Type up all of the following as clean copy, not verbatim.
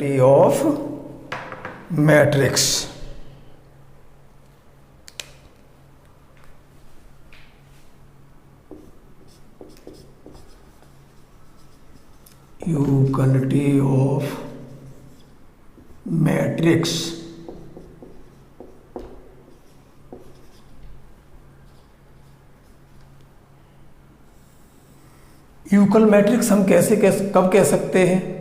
of matrix. Utility of matrix. Equal matrix हम कब कह सकते हैं?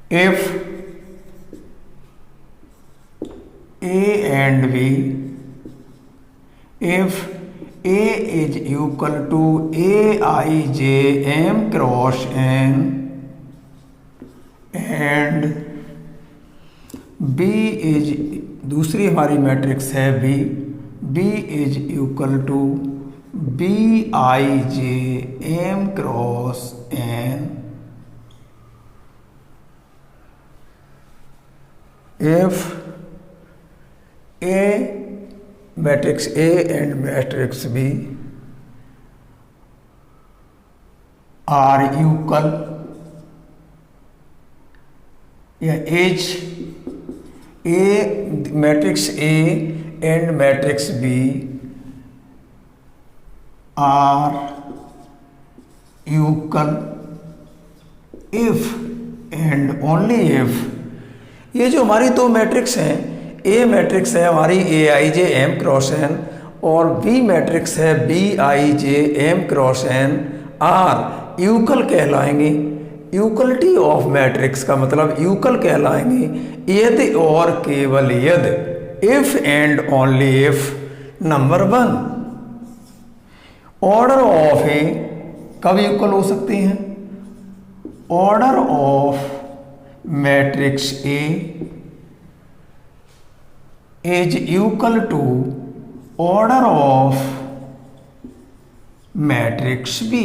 If A and B, if A is equal to Aij M cross N and B is, दूसरी हमारी matrix है B is equal to Bij M cross N. If A matrix A and matrix B are equal, या H A matrix A and matrix B are equal if and only if, ये जो हमारी दो matrix हैं, ए matrix है हमारी A I J M cross N और B matrix है B I J M cross N, are equal कहलाएंगे। यूकलिटी ऑफ मैट्रिक्स का मतलब यूकल कहलाएंगे यदि और केवल यदि, if and only if. Number 1, order of A कब यूकल हो सकते हैं? Order of matrix A is equal to order of matrix B.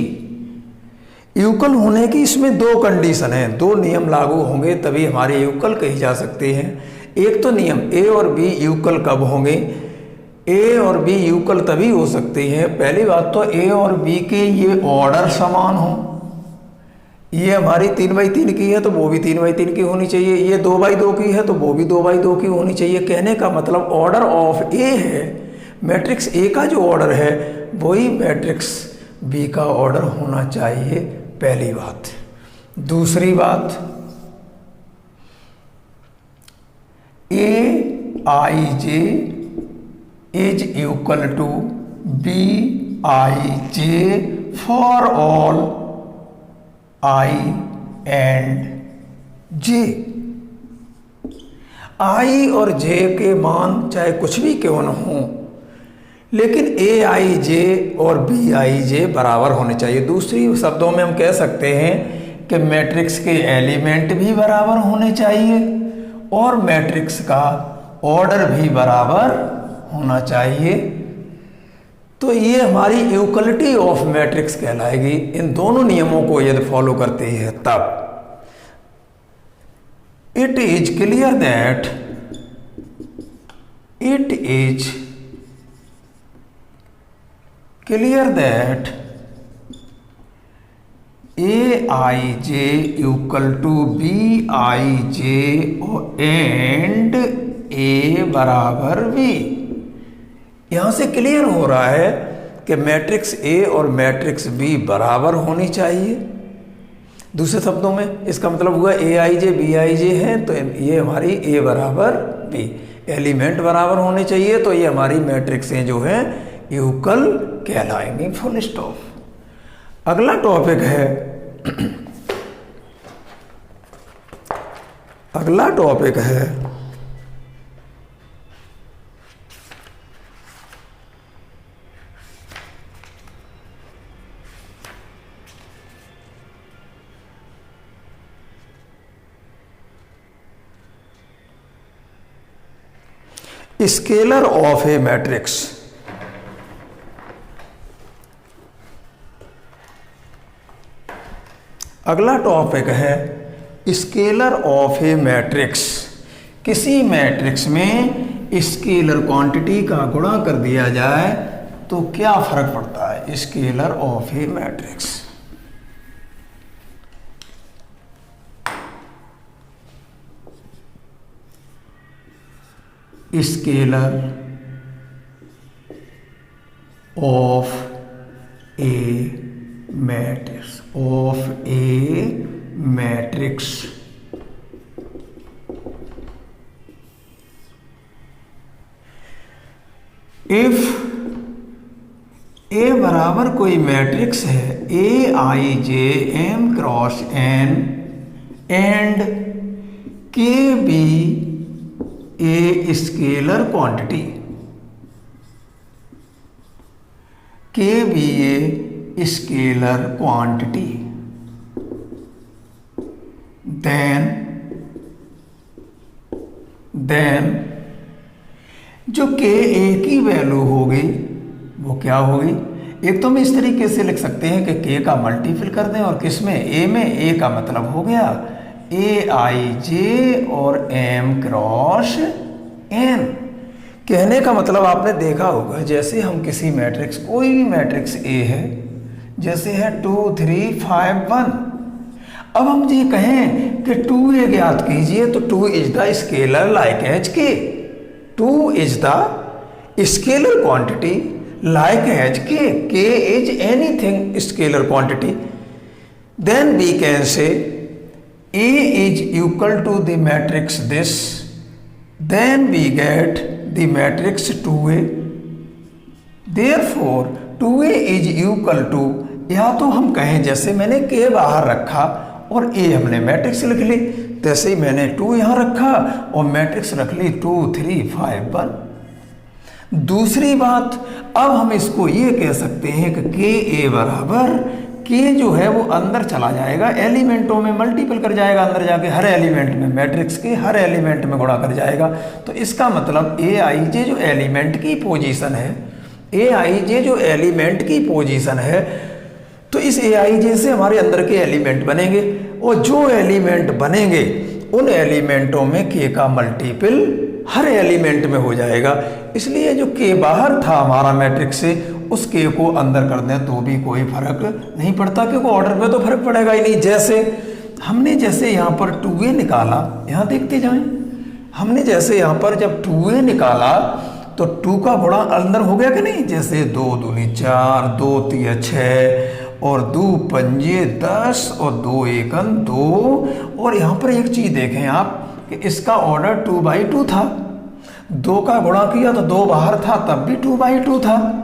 Equal होने की इसमें दो कंडीशन है, दो नियम लागू होंगे तभी हमारे यूकल कही जा सकते हैं। एक तो नियम ए और बी यूकल कब होंगे? ए और बी यूकल तभी हो सकते हैं, पहली बात तो ए और बी के ये ऑर्डर समान हो। ये हमारी 3x3 की है तो वो भी 3x3 की होनी चाहिए, ये 2x2 की है तो वो भी 2x2 की होनी चाहिए। कहने का मतलब ऑर्डर ऑफ ए है, मैट्रिक्स ए का जो ऑर्डर है वही मैट्रिक्स बी का ऑर्डर होना चाहिए, पहली बात। दूसरी बात, A I J is equal to B I J for all I and J. I और जे के मान चाहे कुछ भी क्यों न हो, लेकिन ए आई जे और बी आई जे बराबर होने चाहिए। दूसरी शब्दों में हम कह सकते हैं कि मैट्रिक्स के एलिमेंट भी बराबर होने चाहिए और मैट्रिक्स का ऑर्डर भी बराबर होना चाहिए। तो ये हमारी यूकलिटी ऑफ मैट्रिक्स कहलाएगी। इन दोनों नियमों को यदि फॉलो करते हैं तब it is clear that A I J equal to B I J and A बराबर बी। यहां से क्लियर हो रहा है कि मैट्रिक्स ए और मैट्रिक्स बी बराबर होनी चाहिए। दूसरे शब्दों में इसका मतलब हुआ ए आई जे बी आई जे है तो ये हमारी ए बराबर बी, एलिमेंट बराबर होने चाहिए, तो ये हमारी मैट्रिक्सें जो हैं यूकल कहलाएंगी। Full stop. अगला टॉपिक है स्केलर ऑफ ए मैट्रिक्स। अगला टॉपिक है स्केलर ऑफ ए मैट्रिक्स। किसी मैट्रिक्स में स्केलर क्वांटिटी का गुणा कर दिया जाए तो क्या फर्क पड़ता है? Scalar of a matrix. Scalar of a matrix if A बराबर कोई मैट्रिक्स है A I J M cross N and K be a scalar quantity, K be a scalar quantity, then जो के ए की वैल्यू होगी वो क्या होगी। एक तो हम इस तरीके से लिख सकते हैं कि के का मल्टीपल कर दें और किस में, ए में। ए का मतलब हो गया ए आई जे और एम क्रॉस एन। कहने का मतलब आपने देखा होगा, जैसे हम किसी मैट्रिक्स, कोई भी मैट्रिक्स ए है, जैसे है 2 3 5 1, अब हम ये कहें कि 2a ज्ञात कीजिए तो 2 is the scalar like as K, 2 is the scalar quantity like as K is anything scalar quantity, then we can say A is equal to the matrix this, then we get the matrix 2A, therefore 2A is equal to, या तो हम कहें जैसे मैंने K बाहर रखा और A हमने मैट्रिक्स लिख ली, तैसे ही मैंने 2 यहाँ रखा और मैट्रिक्स रख ली 2 3 5 1। दूसरी बात, अब हम इसको ये कह सकते हैं कि Ka बराबर के जो है वो अंदर चला जाएगा, एलिमेंटों में मल्टीपल कर जाएगा, अंदर जाके हर एलिमेंट में, मैट्रिक्स के हर एलिमेंट में गुणा कर जाएगा। तो इसका मतलब ए आई जे जो एलिमेंट की पोजीशन है, ए आई जे जो एलिमेंट की पोजीशन है, तो इस ए आई जे से हमारे अंदर के एलिमेंट बनेंगे और जो एलिमेंट बनेंगे उन एलिमेंटों में के का मल्टीपल हर एलिमेंट में हो जाएगा। इसलिए जो के बाहर था हमारा मैट्रिक्स से, उस के को अंदर कर दें तो भी कोई फर्क नहीं पड़ता, क्योंकि ऑर्डर पे तो फर्क पड़ेगा ही नहीं। जैसे हमने यहाँ पर 2a निकाला, यहाँ देखते जाएं, हमने जैसे यहाँ पर जब 2a निकाला तो 2 का गुणा अंदर हो गया कि नहीं, जैसे 2 दूनी 4, 2 तिया 6 और 2 पंजे 10 और 2 एकन 2। और यहाँ पर एक चीज देखें आप कि इसका ऑर्डर 2/2 था, 2 का गुणा किया तो 2 बाहर था तब भी 2/2 था,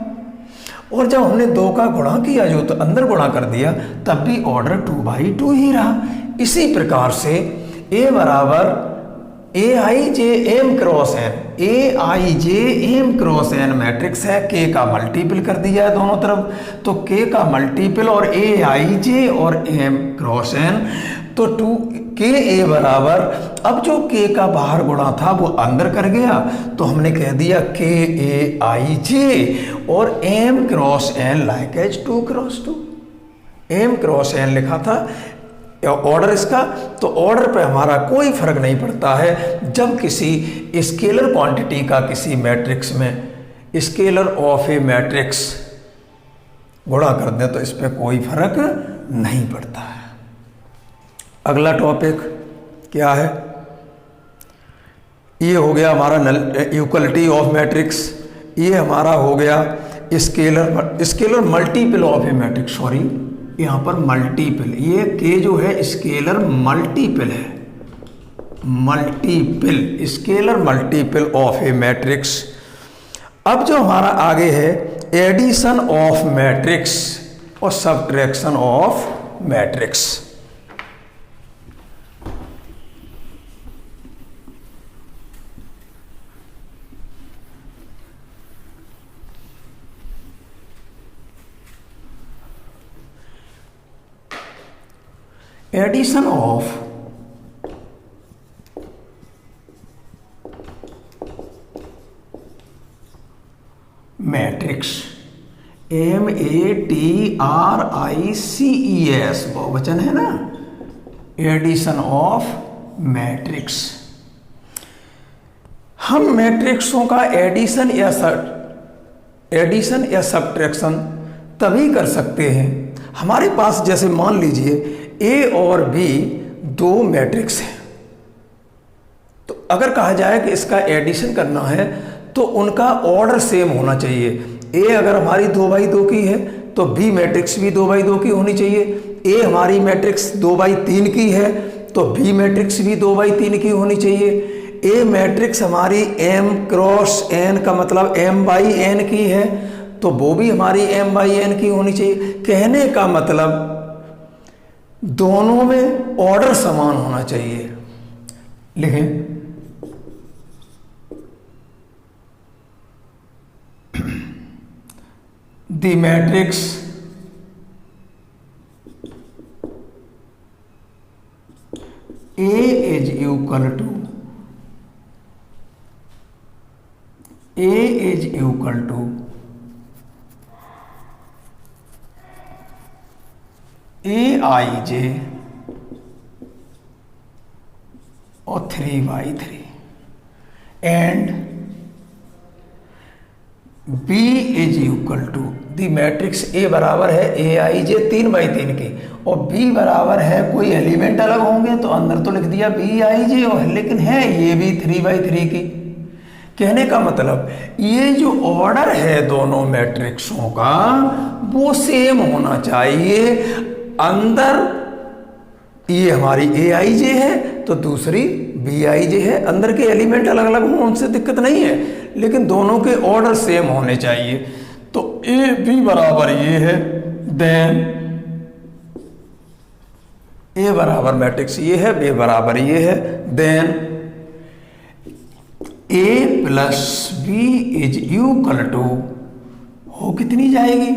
और जब हमने 2 का गुणा किया जो तो अंदर गुणा कर दिया तब भी ऑर्डर 2/2 ही रहा। इसी प्रकार से A बराबर ए आई जे एम क्रॉस एन, ए आई J M cross N matrix है, के का मल्टीपल कर दिया है दोनों तरफ, तो के का मल्टीपल और ए आई जे और एम क्रॉस एन, तो 2 के ए बराबर, अब जो के का बाहर गुणा था वो अंदर कर गया, तो हमने कह दिया के ए आई जे और m cross n like as 2 cross 2, m cross n लिखा था ऑर्डर इसका। तो ऑर्डर पे हमारा कोई फर्क नहीं पड़ता है जब किसी स्केलर क्वांटिटी का किसी मैट्रिक्स में, स्केलर ऑफ ए मैट्रिक्स गुणा कर दें तो इस पे कोई फर्क नहीं पड़ता है। अगला टॉपिक क्या है, ये हो गया हमारा इक्वलिटी ऑफ मैट्रिक्स, ये हमारा हो गया scalar multiple of a matrix, sorry यहाँ पर मल्टीपल, ये के जो है स्केलर मल्टीपल है, multiple scalar multiple of a matrix. अब जो हमारा आगे है एडिशन ऑफ मैट्रिक्स और subtraction of matrix. Addition of matrix, MATRICES बहुवचन है ना, एडिशन ऑफ मैट्रिक्स। हम मैट्रिक्सों का एडिशन या सब्ट्रैक्शन तभी कर सकते हैं, हमारे पास जैसे मान लीजिए A और B 2 मैट्रिक्स हैं, तो अगर कहा जाए कि इसका एडिशन करना है तो उनका ऑर्डर सेम होना चाहिए। ए अगर हमारी 2x2 की है तो बी मैट्रिक्स भी 2x2 की होनी चाहिए। ए हमारी मैट्रिक्स 2x3 की है तो बी मैट्रिक्स भी 2x3 की होनी चाहिए। ए मैट्रिक्स हमारी m क्रॉस n का मतलब m/n की है तो वो भी हमारी m/n की होनी चाहिए। कहने का मतलब दोनों में ऑर्डर समान होना चाहिए। लिखें the matrix A is equal to Aij और 3x3 and B is equal to the matrix A बराबर है Aij 3x3 की और B बराबर है कोई एलिमेंट अलग होंगे तो अंदर तो लिख दिया Bij और लेकिन है ये भी 3x3 की। कहने का मतलब ये जो ऑर्डर है दोनों मैट्रिक्सों का वो सेम होना चाहिए। अंदर ये हमारी Aij है तो दूसरी Bij है, अंदर के एलिमेंट अलग अलग हों उनसे दिक्कत नहीं है लेकिन दोनों के ऑर्डर सेम होने चाहिए। तो ए बी बराबर ये है, देन ए बराबर मैट्रिक्स ये है, बी बराबर ये है, then A plus B is equal to हो कितनी जाएगी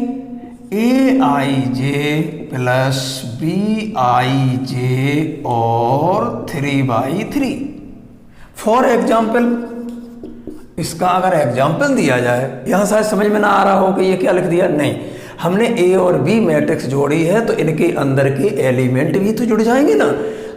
ए आई जे प्लस बी आई जे और 3x3। फॉर एग्जाम्पल इसका अगर एग्जाम्पल दिया जाए, यहाँ शायद समझ में ना आ रहा हो कि ये क्या लिख दिया, नहीं, हमने ए और बी मैट्रिक्स जोड़ी है तो इनके अंदर के एलिमेंट भी तो जुड़ जाएंगे ना,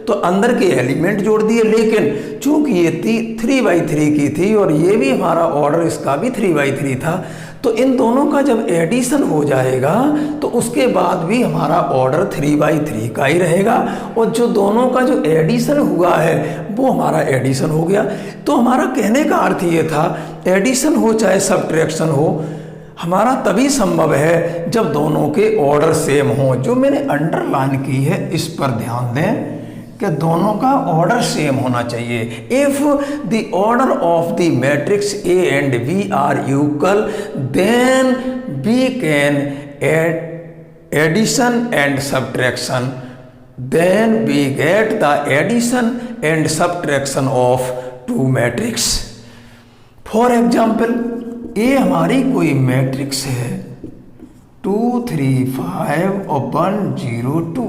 तो अंदर के एलिमेंट जोड़ दिए। लेकिन चूंकि ये 3x3 की थी और ये भी हमारा ऑर्डर इसका भी 3x3 था तो इन दोनों का जब एडिशन हो जाएगा तो उसके बाद भी हमारा ऑर्डर 3x3 का ही रहेगा और जो दोनों का जो एडिशन हुआ है वो हमारा एडिशन हो गया। तो हमारा कहने का अर्थ ये था एडिशन हो चाहे सब्ट्रैक्शन हो हमारा तभी संभव है जब दोनों के ऑर्डर सेम हो। जो मैंने अंडरलाइन की है इस पर ध्यान दें कि दोनों का ऑर्डर सेम होना चाहिए। If the order of the matrix A and B are equal then we can addition and subtraction, then we get the addition and subtraction of two matrix. For example A हमारी कोई matrix है 2 3 5 और 1 0 2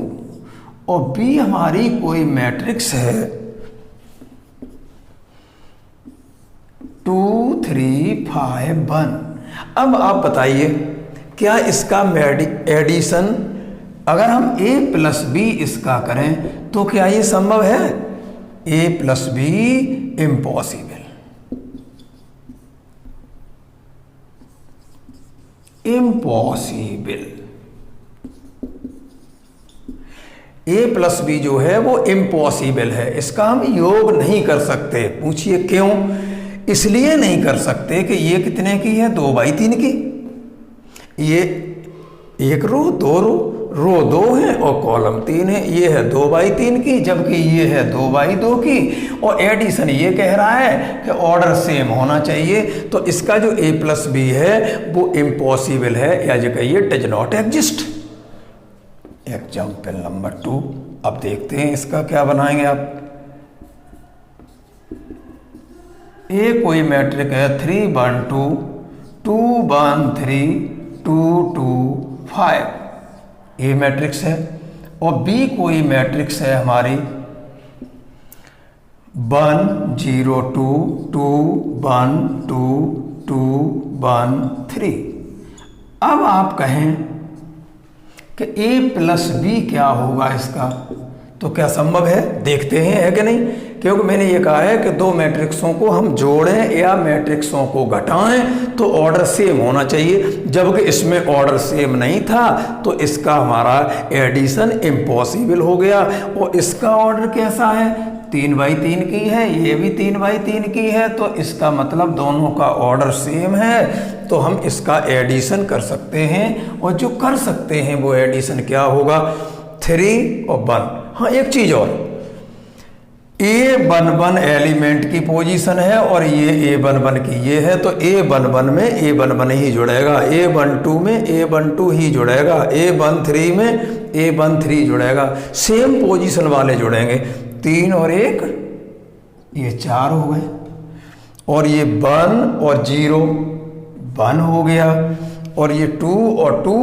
और B हमारी कोई matrix है 2 3 5 1। अब आप बताइए क्या इसका एडिशन अगर हम a प्लस बी इसका करें तो क्या ये संभव है? a plus b impossible, impossible. a plus b जो है वो इम्पॉसिबल है, इसका हम योग नहीं कर सकते। पूछिए क्यों? इसलिए नहीं कर सकते कि ये कितने की है 2/3 की, ये एक रो 2 रो 2 है और कॉलम 3 है, ये है 2/3 की जबकि ये है 2/2 की और एडिशन ये कह रहा है कि ऑर्डर सेम होना चाहिए। तो इसका जो a प्लस बी है वो इम्पॉसिबल है या जो कहिए does not exist. Example number 2 अब देखते हैं इसका क्या बनाएंगे आप। ए कोई मैट्रिक है 3 1 2 2 1 3 2 2 5, ए मैट्रिक्स है और बी कोई मैट्रिक्स है हमारी 1 0 2 2 1 2 2 1 3। अब आप कहें कि a प्लस बी क्या होगा इसका, तो क्या संभव है? देखते हैं है कि नहीं, क्योंकि मैंने ये कहा है कि दो मैट्रिक्सों को हम जोड़ें या मैट्रिक्सों को घटाएं तो ऑर्डर सेम होना चाहिए, जबकि इसमें ऑर्डर सेम नहीं था तो इसका हमारा एडिशन इम्पॉसिबल हो गया। और इसका ऑर्डर कैसा है? 3/3 की है, ये भी 3/3 की है, तो इसका मतलब दोनों का ऑर्डर सेम है, तो हम इसका एडिशन कर सकते हैं। और जो कर सकते हैं वो एडिशन क्या होगा, 3 और 1। हाँ एक चीज़ और, A11 एलिमेंट की पोजीशन है और ये A11 की ये है, तो A11 में A11 ही जुड़ेगा, A12 में A12 ही जुड़ेगा, A13 में A13 जुड़ेगा, सेम पोजीशन वाले जुड़ेंगे। 3 और 1 ये 4 हो गए, और ये 1 और 0 1 हो गया, और ये 2 और 2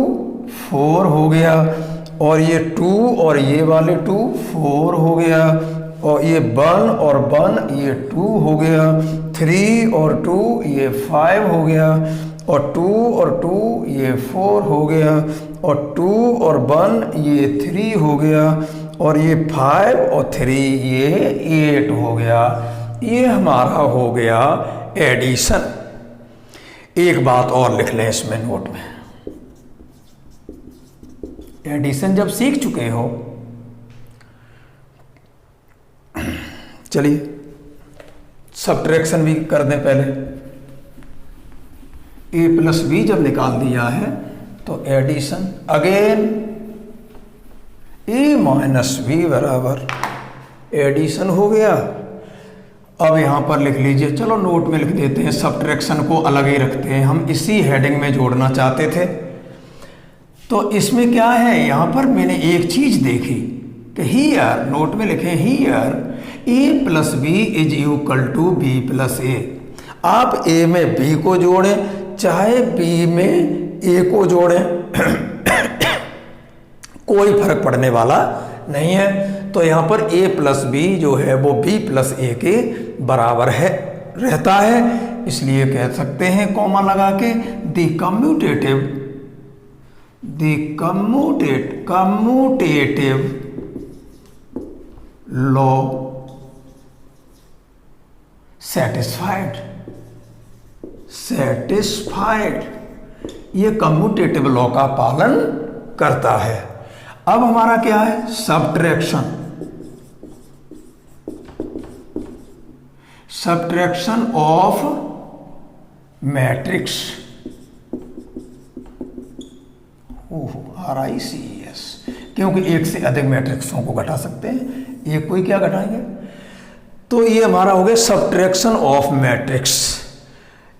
4 हो गया, और ये 2 और ये वाले 2 4 हो गया, और ये 1 और 1 ये 2 हो गया, 3 और 2 ये 5 हो गया, और 2 और 2 ये 4 हो गया, और 2 और 1 ये 3 हो गया, और ये 5 और 3 ये 8 हो गया। ये हमारा हो गया एडिशन। एक बात और लिख लें इसमें नोट में, एडिशन जब सीख चुके हो, चलिए सब्ट्रैक्शन भी कर दें पहले। A+B जब निकाल दिया है तो एडिशन अगेन A-B बराबर एडिशन हो गया। अब यहाँ पर लिख लीजिए, चलो नोट में लिख देते हैं, सब्ट्रैक्शन को अलग ही रखते हैं, हम इसी हेडिंग में जोड़ना चाहते थे। तो इसमें क्या है, यहाँ पर मैंने एक चीज़ देखी कि हीयर, नोट में लिखें hear A+B is equal to B+A। आप A में B को जोड़ें चाहे B में A को जोड़ें कोई फर्क पड़ने वाला नहीं है। तो यहाँ पर A+B जो है वो B+A के बराबर है, रहता है, इसलिए कह सकते हैं कॉमा लगा के द कम्यूटेटिव लॉ सेटिस्फाइड। ये कम्यूटेटिव लॉ का पालन करता है। अब हमारा क्या है, सब्ट्रैक्शन ऑफ मैट्रिक्स, RICS, क्योंकि एक से अधिक मैट्रिक्सों को घटा सकते हैं, एक कोई क्या घटाएंगे। तो ये हमारा हो गया सब्ट्रैक्शन ऑफ मैट्रिक्स।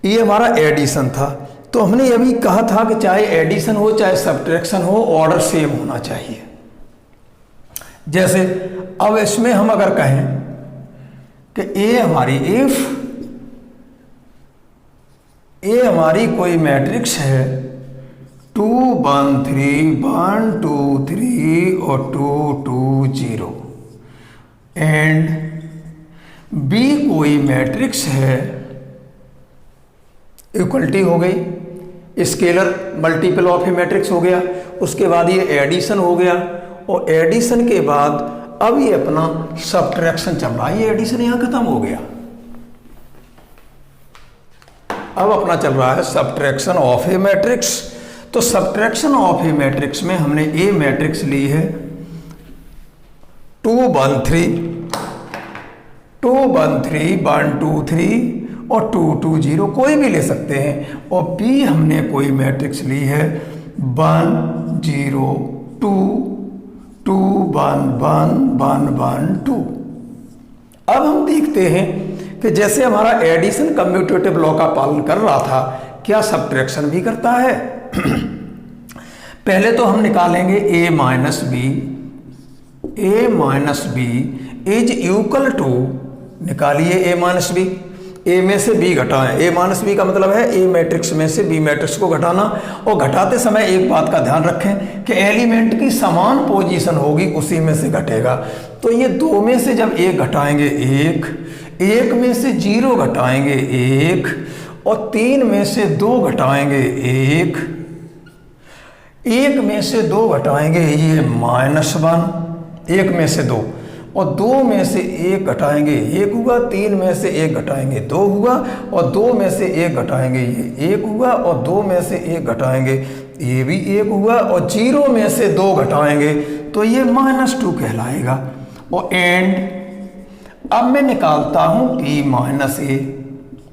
ये हमारा एडिशन था। तो हमने ये भी कहा था कि चाहे एडिशन हो चाहे सब्ट्रैक्शन हो, ऑर्डर सेम होना चाहिए। जैसे अब इसमें हम अगर कहें कि A हमारी कोई मैट्रिक्स है 2 1 3 1 2 3 और 2 2 0, एंड B कोई मैट्रिक्स है, इक्वलिटी हो गई, scalar multiple of a matrix हो गया, उसके बाद ये एडिशन हो गया, और एडिशन के बाद अब ये अपना सब्ट्रैक्शन चल रहा है। ये एडिशन यहां खत्म हो गया, अब अपना चल रहा है सब्ट्रैक्शन ऑफ ए मैट्रिक्स। तो सब्ट्रैक्शन ऑफ ए मैट्रिक्स में हमने ए मैट्रिक्स ली है 2 1 3 1 2 3 और 2 2 0, कोई भी ले सकते हैं। और बी हमने कोई मैट्रिक्स ली है 1 0 2 2 1 1 1 1 2। अब हम देखते हैं कि जैसे हमारा एडिशन कम्यूटेटिव लॉ का पालन कर रहा था, क्या सब्ट्रैक्शन भी करता है। पहले तो हम निकालेंगे A-B इज इक्वल टू, निकालिए A-B, A में से B घटाएं। A-B का मतलब है A मैट्रिक्स में से B मैट्रिक्स को घटाना। और घटाते समय एक बात का ध्यान रखें कि एलिमेंट की समान पोजीशन होगी, उसी में से घटेगा। तो ये 2 में से जब 1 घटाएंगे 1 में से 0 घटाएंगे 1, और 3 में से 2 घटाएंगे 1 में से 2 घटाएंगे ये -1, 1 में से 2, और 2 में से 1 घटाएंगे 1 हुआ, 3 में से 1 घटाएंगे 2 हुआ, और 2 में से 1 घटाएंगे ये 1 हुआ, और 2 में से 1 घटाएंगे ये भी 1 हुआ, और 0 में से 2 घटाएंगे तो ये -2 कहलाएगा। और एंड अब मैं निकालता हूं b माइनस ए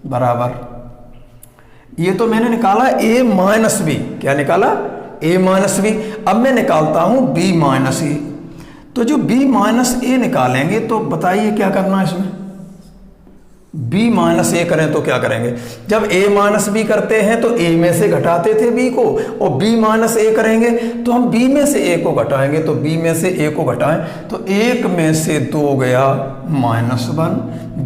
बराबर, ये तो मैंने निकाला a माइनस बी, क्या निकाला a माइनस बी। अब मैं निकालता हूं b माइनस ए, तो जो b माइनस ए निकालेंगे तो बताइए क्या करना है इसमें, b माइनस ए करें तो क्या करेंगे, जब a माइनस बी करते हैं तो a में से घटाते थे b को, और b माइनस ए करेंगे तो हम b में से a को घटाएंगे, तो b में से a को घटाएं तो 1 में से 2 गया -1,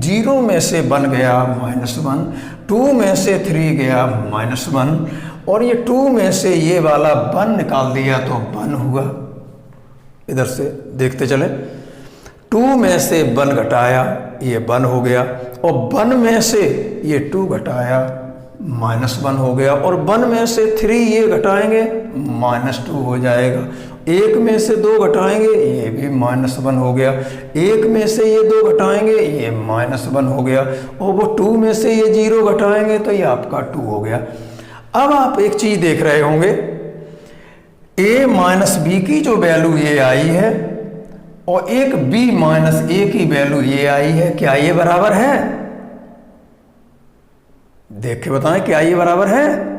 0 में से 1 गया -1, 2 में से 3 गया -1, और ये 2 में से ये वाला 1 निकाल दिया तो 1 हुआ। इधर से देखते चले, 2 में से 1 घटाया ये 1 हो गया, और 1 में से ये 2 घटाया -1 हो गया, और 1 में से 3 ये घटाएंगे -2 हो जाएगा, 1 में से 2 घटाएंगे ये भी -1 हो गया, 1 में से ये 2 घटाएंगे ये -1 हो गया, और वो 2 में से ये 0 घटाएंगे तो ये आपका 2 हो गया। अब आप एक चीज़ देख रहे होंगे, a माइनस बी की जो वैल्यू ये आई है और एक b माइनस ए की वैल्यू ये आई है, क्या ये बराबर है? देख के बताएं, क्या ये बराबर है?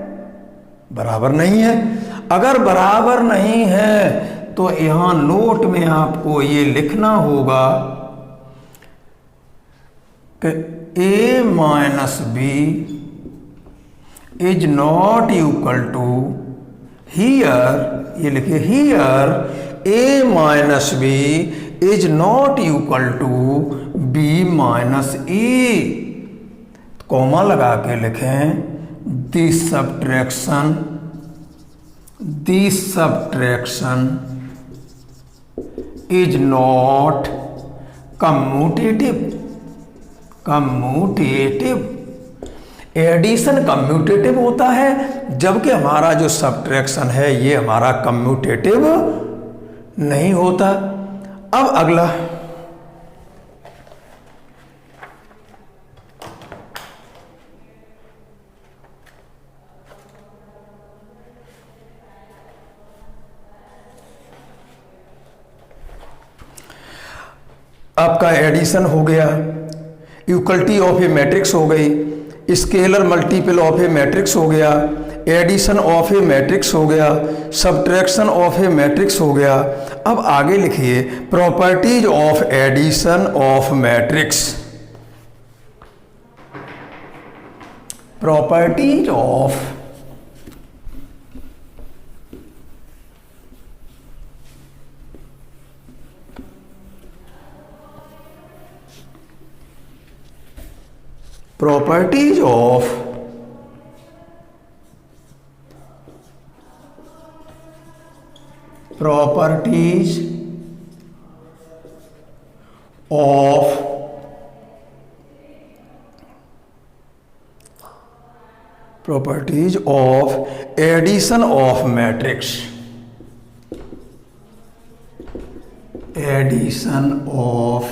बराबर नहीं है। अगर बराबर नहीं है तो यहां नोट में आपको ये लिखना होगा कि a minus b is not equal to, here ये लिखिए, here a minus b is not equal to b minus a, comma लगा के लिखें, this subtraction is not commutative. Addition commutative होता है, जबकि हमारा जो सब्ट्रैक्शन है ये हमारा कम्यूटेटिव नहीं होता। अब अगला, आपका एडिशन हो गया, इक्वलिटी ऑफ ए मैट्रिक्स हो गई, scalar multiple of a matrix हो गया, एडिशन ऑफ ए मैट्रिक्स हो गया, सब्ट्रैक्शन ऑफ ए मैट्रिक्स हो गया। अब आगे लिखिए properties of addition of matrix, properties of properties of addition of matrix, addition of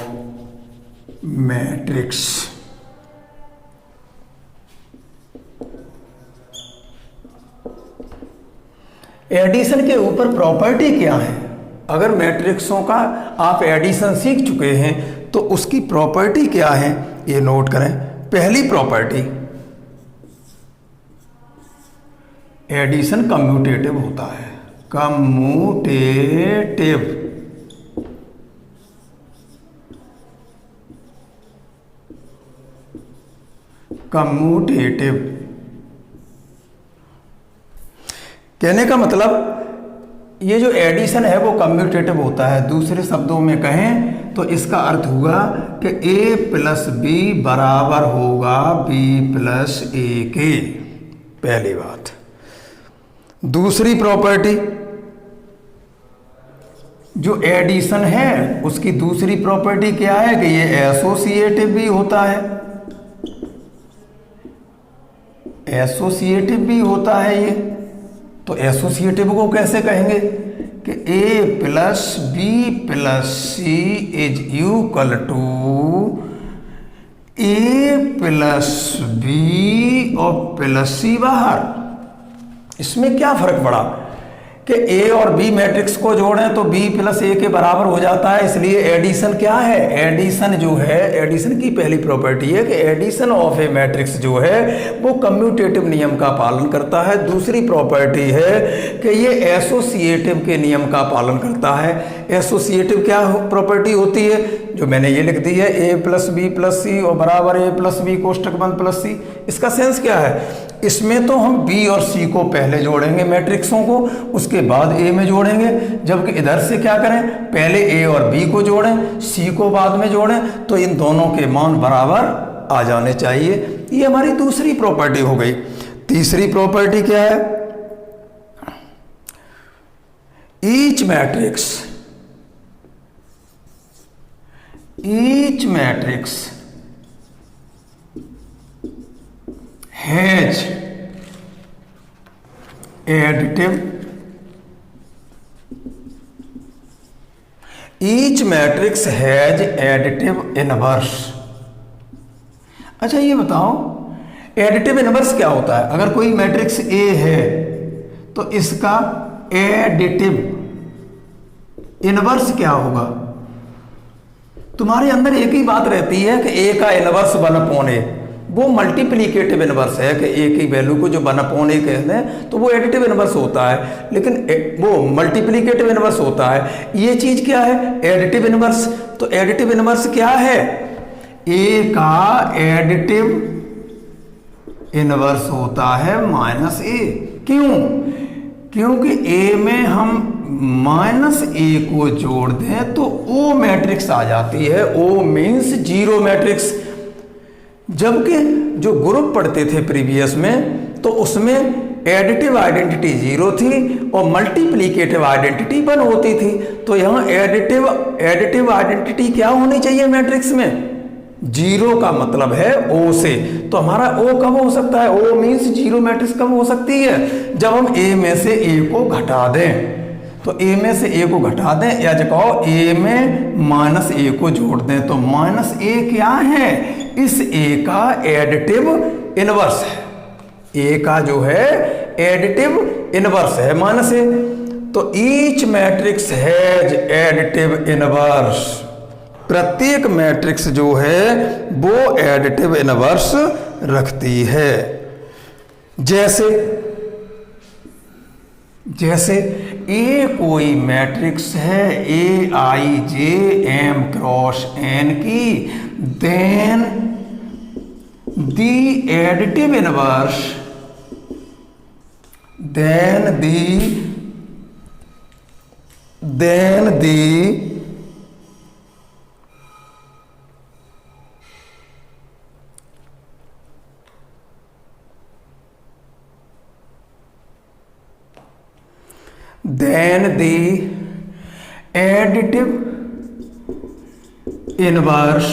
matrix। एडिशन के ऊपर प्रॉपर्टी क्या है? अगर मैट्रिक्सों का आप एडिशन सीख चुके हैं तो उसकी प्रॉपर्टी क्या है ये नोट करें। पहली प्रॉपर्टी, एडिशन कम्यूटेटिव होता है, कम्यूटेटिव कहने का मतलब ये जो एडिशन है वो कम्यूटेटिव होता है। दूसरे शब्दों में कहें तो इसका अर्थ हुआ कि a प्लस बी बराबर होगा b प्लस ए के, पहली बात। दूसरी प्रॉपर्टी, जो एडिशन है उसकी दूसरी प्रॉपर्टी क्या है कि ये एसोसिएटिव भी होता है, एसोसिएटिव भी होता है ये। तो एसोसिएटिव को कैसे कहेंगे कि a plus b plus c is equal to a plus b और प्लस सी बाहर। इसमें क्या फर्क पड़ा? कि ए और बी मैट्रिक्स को जोड़ें तो बी प्लस ए के बराबर हो जाता है, इसलिए एडिशन क्या है, एडिशन जो है, एडिशन की पहली प्रॉपर्टी है कि एडिशन ऑफ ए मैट्रिक्स जो है वो कम्यूटेटिव नियम का पालन करता है। दूसरी प्रॉपर्टी है कि ये एसोसिएटिव के नियम का पालन करता है। एसोसिएटिव क्या प्रॉपर्टी होती है, जो मैंने ये लिख दी है, ए प्लस बी प्लस सी और बराबर ए प्लस बी कोष्टक बंद प्लस सी। इसका सेंस क्या है, इसमें तो हम बी और सी को पहले जोड़ेंगे मैट्रिक्सों को, उसके बाद ए में जोड़ेंगे, जबकि इधर से क्या करें, पहले ए और बी को जोड़ें, सी को बाद में जोड़ें, तो इन दोनों के मान बराबर आ जाने चाहिए। ये हमारी दूसरी प्रॉपर्टी हो गई। तीसरी प्रॉपर्टी क्या है, each matrix has additive, each matrix has additive inverse. अच्छा ये बताओ एडिटिव इनवर्स क्या होता है। अगर कोई मैट्रिक्स ए है तो इसका एडिटिव इनवर्स क्या होगा। तुम्हारे अंदर एक ही बात रहती है कि ए का इनवर्स 1/a, वो मल्टीप्लीकेटिव इनवर्स है कि ए की वैल्यू को जो 1/a कहते हैं तो वो एडिटिव इनवर्स होता है, लेकिन वो मल्टीप्लीकेटिव इनवर्स होता है। ये चीज क्या है, एडिटिव इनवर्स। तो एडिटिव इनवर्स क्या है, ए का एडिटिव इनवर्स होता है -a। क्यों, क्योंकि ए में हम -a को जोड़ दें तो ओ मैट्रिक्स आ जाती है। O means zero matrix. जबकि जो ग्रुप पढ़ते थे प्रीवियस में तो उसमें एडिटिव आइडेंटिटी 0 थी और मल्टीप्लीकेटिव आइडेंटिटी 1 होती थी। तो यहाँ एडिटिव आइडेंटिटी क्या होनी चाहिए मैट्रिक्स में, 0 का मतलब है ओ से। तो हमारा ओ कब हो सकता है, ओ मीन्स जीरो मैट्रिक्स कब हो सकती है, जब हम ए में से ए को घटा दें। तो ए में से ए को घटा दें या जो कहो ए में -a को जोड़ दें, तो -a क्या है, इस ए का एडिटिव इनवर्स है। ए का जो है एडिटिव इनवर्स है -a। तो each matrix has additive inverse. प्रत्येक मैट्रिक्स जो है वो एडिटिव इनवर्स रखती है। जैसे ए कोई मैट्रिक्स है AIJ M क्रॉस N की, then the additive inverse, then the additive inverse,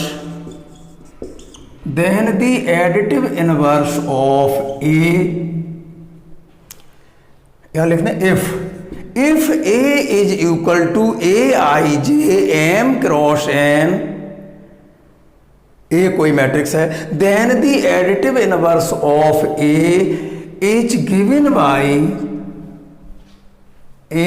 then the additive inverse of A, क्या लिखना है, if A is equal to AIJ M cross N, A कोई मैट्रिक्स है, then the additive inverse of A is given by -a।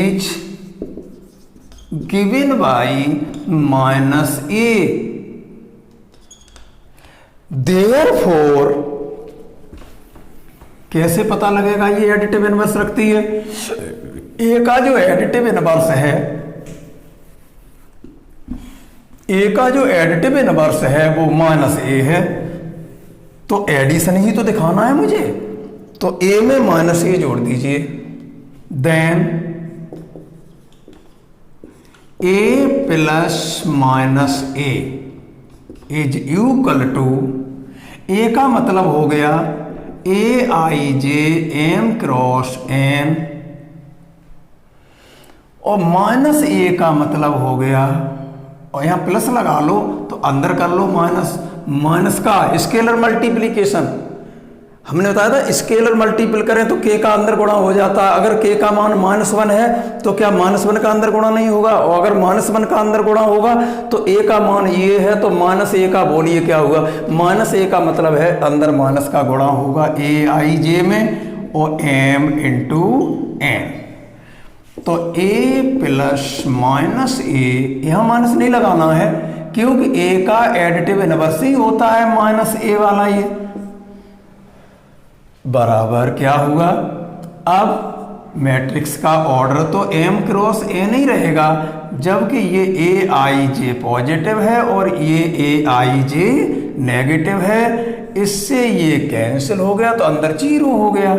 Therefore कैसे पता लगेगा ये additive inverse रखती है, ए का जो एडिटिव इनवर्स है, ए का जो एडिटिव इनवर्स है वो -a है, तो एडिशन ही तो दिखाना है मुझे, तो ए में -a जोड़ दीजिए। Then a plus -a is equal to, A का मतलब हो गया AIJ M क्रॉस N और -a का मतलब हो गया, और यहां प्लस लगा लो तो अंदर कर लो माइनस का स्केलर मल्टीप्लीकेशन। हमने बताया था स्केलर मल्टीपल करें तो k का अंदर गुणा हो जाता है। अगर k का मान -1 है तो क्या -1 का अंदर गुणा नहीं होगा, और अगर -1 का अंदर गुणा होगा तो a का मान ये है तो -a का बोलिए क्या हुआ, -a का मतलब है अंदर माइनस का गुणा होगा AIJ में और M × N। तो ए प्लस माइनस ए, यहाँ माइनस नहीं लगाना है क्योंकि ए का एडिटिव इनवर्स ही होता है माइनस ए वाला, ये बराबर क्या हुआ। अब मैट्रिक्स का ऑर्डर तो m क्रॉस a नहीं रहेगा, जबकि ये ए आई जे पॉजिटिव है और ये ए आई जे नेगेटिव है, इससे ये कैंसिल हो गया तो अंदर जीरो हो गया।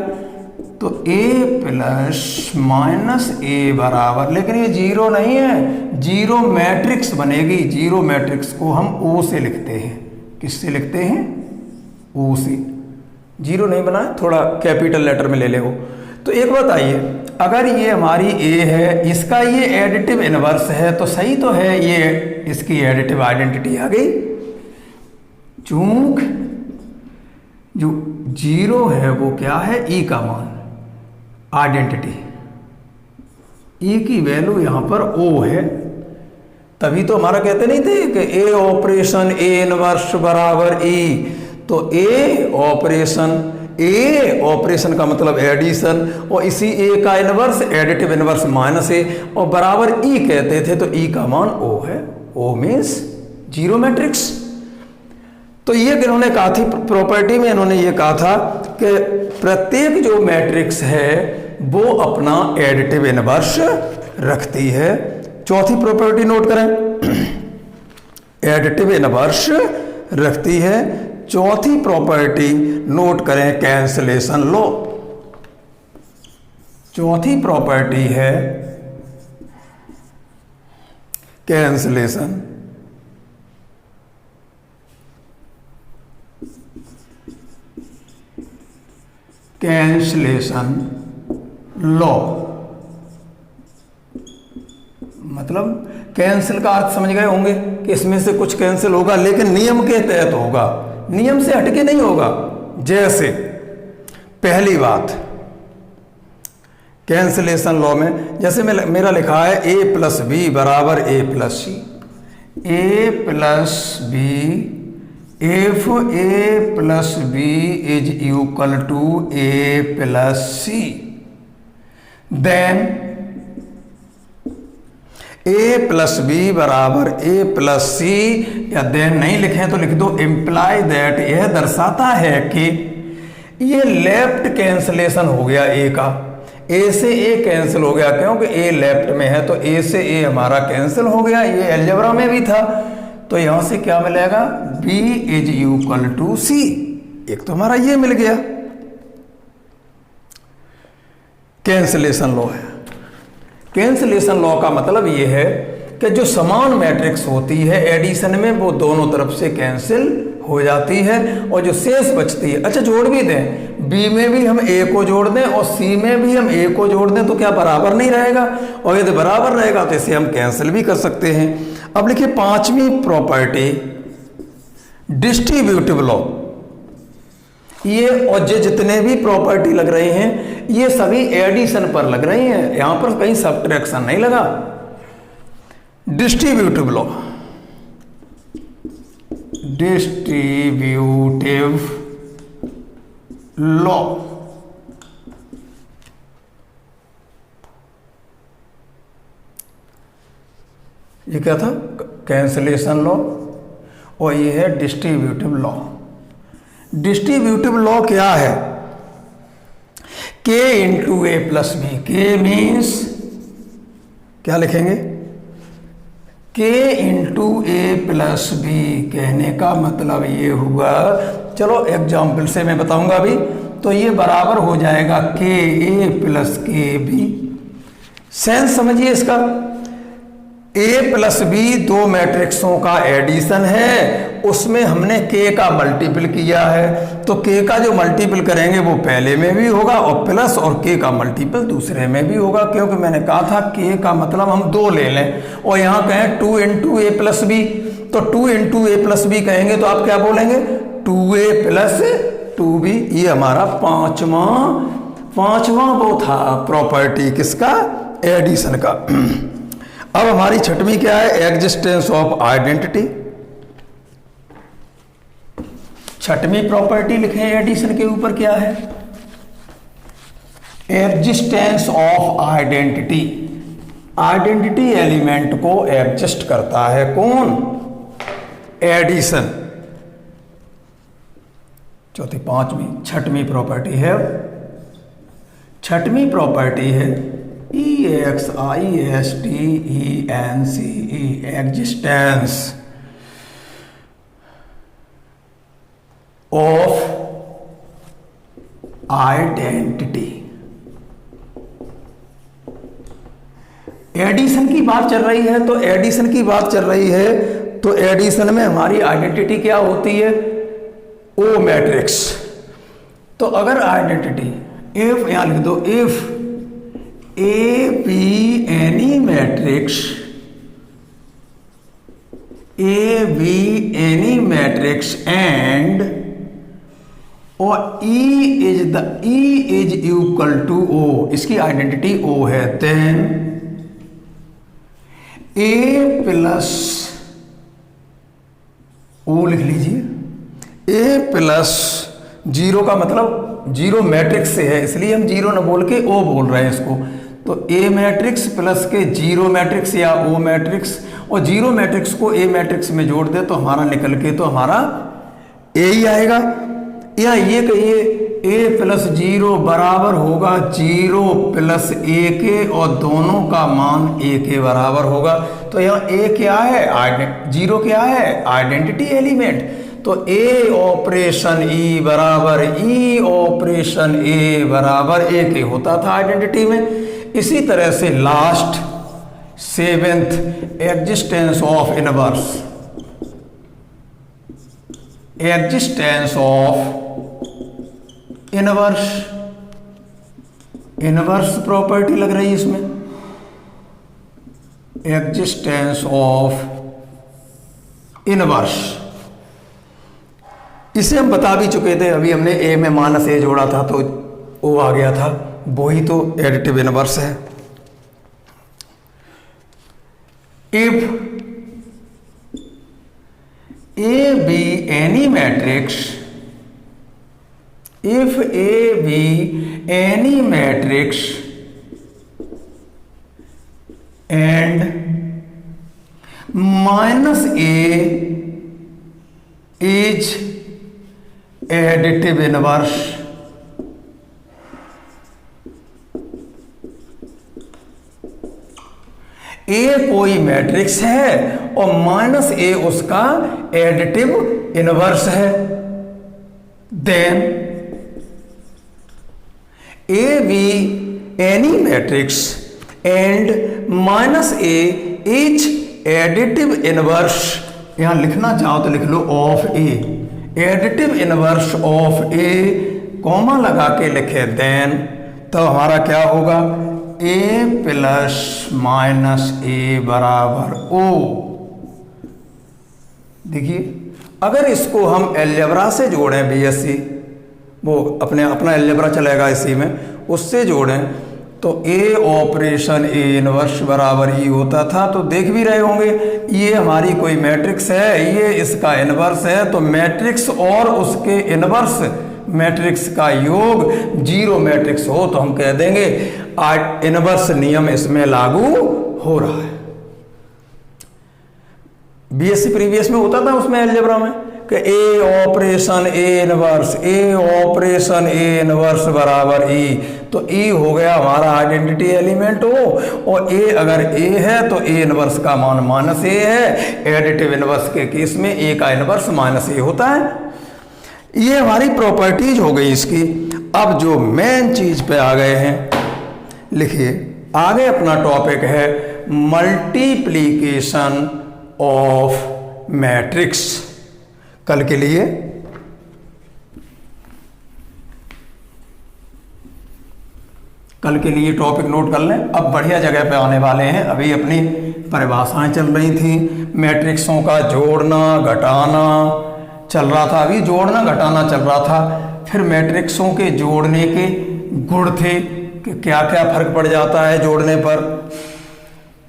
तो a प्लस माइनस ए बराबर, लेकिन ये जीरो नहीं है, जीरो मैट्रिक्स बनेगी। जीरो मैट्रिक्स को हम ओ से लिखते हैं। किससे लिखते हैं? ओ से। जीरो नहीं बना, थोड़ा कैपिटल लेटर में ले ले वो। तो एक बात आइए, अगर ये हमारी ए है, इसका ये एडिटिव इनवर्स है तो सही तो है, ये इसकी एडिटिव आइडेंटिटी आ गई। चूंक जो जीरो है वो क्या है? ई का मान, आइडेंटिटी। ई की वैल्यू यहां पर ओ है, तभी तो हमारा कहते नहीं थे कि ए ऑपरेशन ए इनवर्स बराबर ई। तो ए ऑपरेशन का मतलब एडिशन, और इसी ए का इनवर्स एडिटिव इनवर्स माइनस ए, और बराबर ई कहते थे, तो ई का मान ओ है। O means zero matrix. तो ये इन्होंने कहा थी प्रॉपर्टी में, इन्होंने ये कहा था कि प्रत्येक जो मैट्रिक्स है वो अपना एडिटिव इनवर्स रखती है। चौथी प्रॉपर्टी नोट करें, एडिटिव इनवर्स रखती है। चौथी प्रॉपर्टी नोट करें, कैंसलेशन लॉ। चौथी प्रॉपर्टी है कैंसलेशन लॉ। मतलब कैंसिल का अर्थ समझ गए होंगे कि इसमें से कुछ कैंसिल होगा, लेकिन नियम के तहत होगा, नियम से हटके नहीं होगा। जैसे पहली बात, कैंसिलेशन लॉ में जैसे मेरा लिखा है ए प्लस बी बराबर A plus C. A plus B, if A plus B is equal to A plus C, then A plus B बराबर ए प्लस सी, या देन नहीं लिखें तो लिख दो इम्प्लाई दैट। यह दर्शाता है कि ये लेफ्ट कैंसलेशन हो गया ए का, ए से ए कैंसिल हो गया, क्योंकि ए लेफ्ट में है तो ए से ए हमारा कैंसिल हो गया। ये अलजेब्रा में भी था, तो यहां से क्या मिलेगा? b इज इक्वल टू सी। एक तो हमारा ये मिल गया, कैंसिलेशन लॉ है। कैंसिलेशन लॉ का मतलब ये है कि जो समान मैट्रिक्स होती है एडिशन में, वो दोनों तरफ से कैंसिल हो जाती है, और जो शेष बचती है, अच्छा जोड़ भी दें, बी में भी हम ए को जोड़ दें और सी में भी हम ए को जोड़ दें, तो क्या बराबर नहीं रहेगा? और यदि बराबर रहेगा तो इसे हम कैंसिल भी कर सकते हैं। अब लिखिए पांचवी प्रॉपर्टी, डिस्ट्रीब्यूटिव लॉ। ये और ये जितने भी प्रॉपर्टी लग रहे हैं ये सभी एडिशन पर लग रही हैं, यहां पर कहीं सब्ट्रैक्शन नहीं लगा। डिस्ट्रीब्यूटिव लॉ, डिस्ट्रीब्यूटिव लॉ ये क्या था? कैंसलेशन लॉ, और ये है डिस्ट्रीब्यूटिव लॉ। डिस्ट्रीब्यूटिव लॉ क्या है? के इंटू ए प्लस बी। के मीन्स क्या लिखेंगे? के इंटू ए प्लस बी। कहने का मतलब ये हुआ, चलो एग्जाम्पल से मैं बताऊंगा अभी, तो ये बराबर हो जाएगा के ए प्लस के बी। सेंस समझिए इसका, ए प्लस बी दो मैट्रिक्सों का एडिशन है, उसमें हमने के का मल्टीपल किया है, तो के का जो मल्टीपल करेंगे वो पहले में भी होगा और प्लस और के का मल्टीपल दूसरे में भी होगा, क्योंकि मैंने कहा था के का मतलब हम दो ले लें, और यहाँ कहें 2 इंटू ए प्लस बी, तो 2 इंटू ए प्लस बी कहेंगे तो आप क्या बोलेंगे? 2a plus 2b। ये हमारा पांचवा वो था प्रॉपर्टी किसका? एडिशन का। अब हमारी छठवीं क्या है? Existence of identity. छठवीं प्रॉपर्टी लिखें एडिशन के ऊपर क्या है? Existence of identity. Identity element को एडजस्ट करता है कौन? एडिशन। चौथी, पांचवी, छठवीं प्रॉपर्टी है, छठवीं प्रॉपर्टी है EXISTENCE, existence of identity. Addition की बात चल रही है, तो एडिशन की बात चल रही है, तो एडिशन में हमारी आइडेंटिटी क्या होती है? O matrix. तो अगर आइडेंटिटी इफ, यहां लिख दो, if A be any matrix, A be any matrix and और E is equal to O, इसकी आइडेंटिटी ओ है, देन ए प्लस ओ लिख लीजिए, ए प्लस जीरो का मतलब जीरो मैट्रिक्स से है, इसलिए हम जीरो न बोल के ओ बोल रहे हैं इसको। तो ए मैट्रिक्स प्लस के जीरो मैट्रिक्स या ओ मैट्रिक्स, और जीरो मैट्रिक्स को ए मैट्रिक्स में जोड़ दे तो हमारा निकल के तो हमारा ए ही आएगा। या ये कहिए ए प्लस जीरो बराबर होगा जीरो प्लस ए के, और दोनों का मान ए के बराबर होगा। तो यहाँ ए क्या है? जीरो क्या है? Identity element. तो ए ऑपरेशन ई बराबर ई ऑपरेशन ए बराबर ए के होता था आइडेंटिटी में। इसी तरह से last seventh, existence of inverse, existence of inverse, inverse property लग रही है इसमें, एग्जिस्टेंस ऑफ इनवर्स। इसे हम बता भी चुके थे, अभी हमने ए में माइनस ए जोड़ा था तो ओ आ गया था, वही तो एडिटिव इनवर्स है। If A be any matrix, if A be any matrix and minus A is additive inverse, A कोई मैट्रिक्स है और माइनस ए उसका एडिटिव इनवर्स है, then A be any matrix and minus A is additive inverse, यहां लिखना चाहो तो लिख लो of A, additive inverse of A, comma लगा के लिखे देन, तो हमारा क्या होगा? ए प्लस माइनस ए बराबर ओ। देखिए अगर इसको हम एलजेब्रा से जोड़ें, बीएससी वो अपना एलजेब्रा चलेगा इसी में, उससे जोड़ें तो ए ऑपरेशन ए इनवर्स बराबर ई होता था। तो देख भी रहे होंगे ये हमारी कोई मैट्रिक्स है, ये इसका इनवर्स है, तो मैट्रिक्स और उसके इनवर्स मैट्रिक्स का योग जीरो मैट्रिक्स हो तो हम कह देंगे इनवर्स नियम इसमें लागू हो रहा है। बीएससी प्रीवियस में होता था उसमें एलजेब्रा में कि A operation A inverse, A operation A inverse बराबर ई, तो ई हो गया हमारा आइडेंटिटी एलिमेंट हो, और ए अगर ए है तो ए इनवर्स का मान माइनस ए है। एडिटिव इनवर्स के केस में ए का इनवर्स माइनस ए होता है। ये हमारी प्रॉपर्टीज हो गई इसकी। अब जो मेन चीज पे आ गए हैं, लिखिए आगे अपना टॉपिक है मल्टीप्लीकेशन ऑफ मैट्रिक्स। कल के लिए टॉपिक नोट कर लें। अब बढ़िया जगह पे आने वाले हैं। अभी अपनी परिभाषाएं चल रही थी, मैट्रिक्सों का जोड़ना घटाना चल रहा था, अभी जोड़ना घटाना चल रहा था। फिर मैट्रिक्सों के जोड़ने के गुण थे कि क्या क्या फर्क पड़ जाता है जोड़ने पर।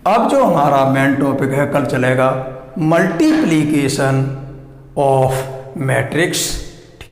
अब जो हमारा मेन टॉपिक है कल चलेगा मल्टीप्लीकेशन ऑफ मैट्रिक्स।